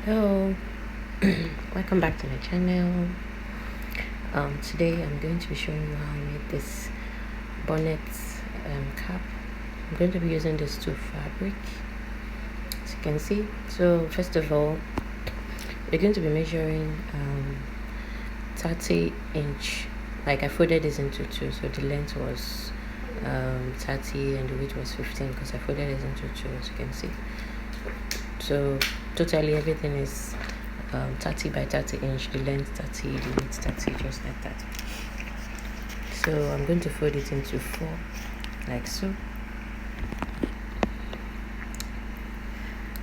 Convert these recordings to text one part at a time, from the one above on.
Hello, welcome back to my channel. Today I'm going to be showing you how I made this bonnet cap. I'm going to be using this two fabric, as you can see. So first of all, we're going to be measuring 30-inch. Like I folded this into two, so the length was 30 and the width was 15 because I folded this into two, as you can see. So totally everything is 30 by 30 inch, the length 30, the width 30, just like that. So I'm going to fold it into four, like so.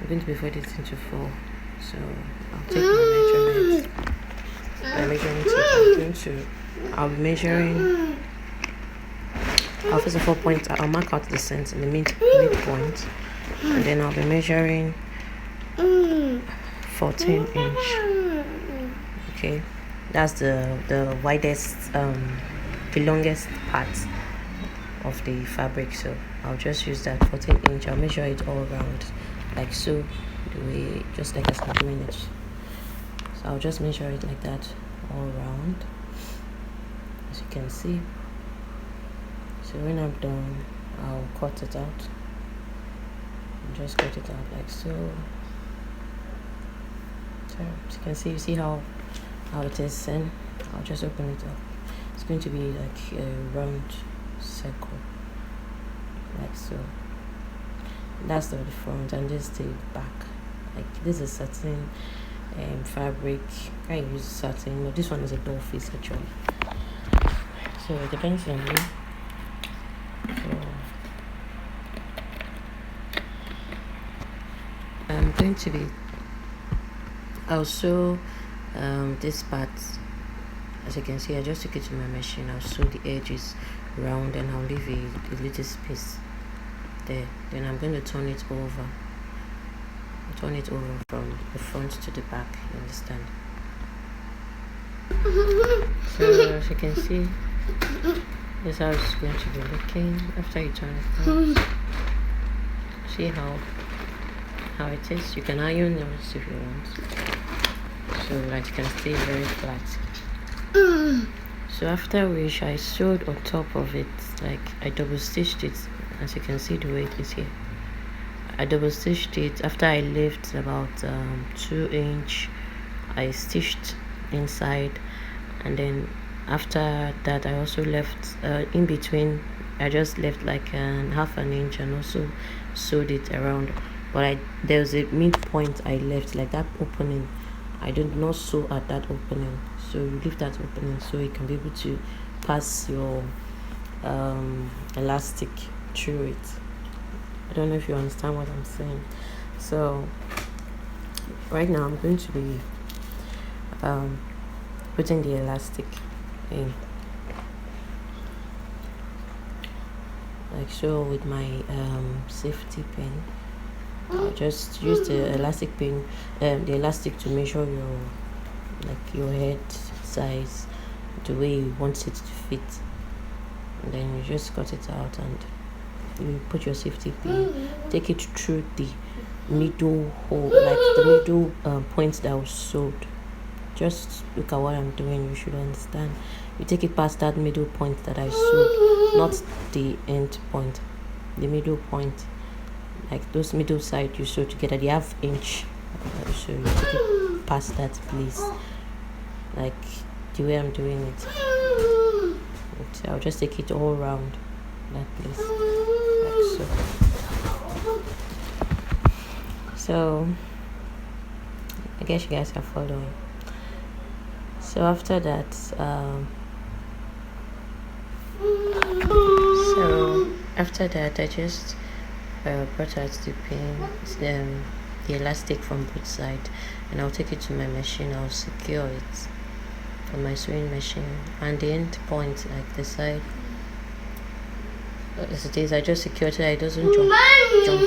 I'm going to be folding it into four. So I'll take my measurements. I'll be measuring. I'll first of all I'll mark out the center, the midpoint, and then I'll be measuring 14 inch. Okay, that's the widest, the longest part of the fabric. So I'll just use that 14 inch. I'll measure it all around, like so, the way, just like as I'm doing it. So I'll just measure it like that all around, as you can see. So when I'm done, I'll cut it out. Just cut it out like so. So as you can see, you see how it is, and I'll just open it up. It's going to be like a round circle, like so. That's the front, and this is the back. Like this is satin fabric. I use satin, but this one is a doll face actually. So it depends on you. So I'm going to be also this part, as you can see, I just took it to my machine. I'll sew the edges round and I'll leave a little space there. Then I'm going to turn it over from the front to the back, you understand? So as you can see, this is how it's going to be looking after you turn it on. See how it is. You can iron those if you want, so that it can stay very flat. So after which I sewed on top of it, like I double stitched it, as you can see the way it is here. I double stitched it. After I left about 2 inch, I stitched inside, and then after that I also left in between. I just left like half an inch and also sewed it around. But there's a midpoint I left, like that opening. I did not sew at that opening, so you leave that opening so you can be able to pass your elastic through it. I don't know if you understand what I'm saying. So right now I'm going to be putting the elastic in, like so, with my safety pin. I'll just use the elastic pin, the elastic to measure your head size, the way you want it to fit, and then you just cut it out and you put your safety pin, take it through the middle hole, like the middle point that was sewed. Just look at what I'm doing, you should understand. You take it past that middle point that I sewed, not the end point, the middle point. Like those middle side you sew together, the half inch, so you take it past that place, like the way I'm doing it. So I'll just take it all around that place, like so. So I guess you guys are following. So after that, I just brought out the pin, the elastic from both sides, and I'll take it to my machine. I'll secure it on my sewing machine, and the end point, like the side as it is, I just secure it so it doesn't jump. So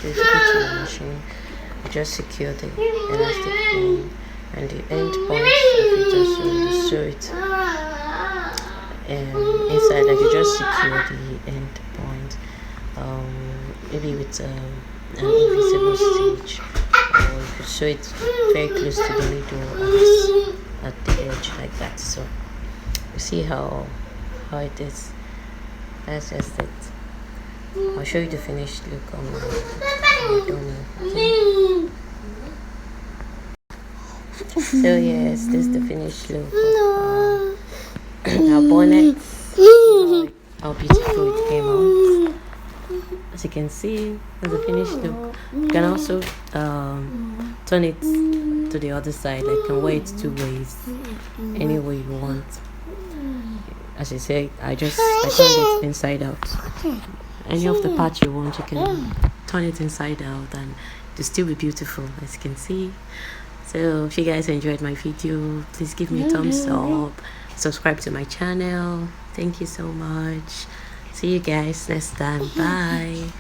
take it to the machine. I just secure the elastic pin and the end point of it, also you sew it inside, like you just secure the end point, maybe with an invisible stitch, or if sew it very close to the middle at the edge like that. So you see how it is. That's just it. I'll show you the finished look on my donut. So yes, this is the finished look of our bonnet. How beautiful it came out. As you can see, there's a finished look. You can also turn it to the other side. I can wear it 2 ways, any way you want. As I said, I turned it inside out. Any of the parts you want, you can turn it inside out and to still be beautiful, as you can see. So if you guys enjoyed my video, please give me a thumbs up, subscribe to my channel. Thank you so much. See you guys next time. Bye.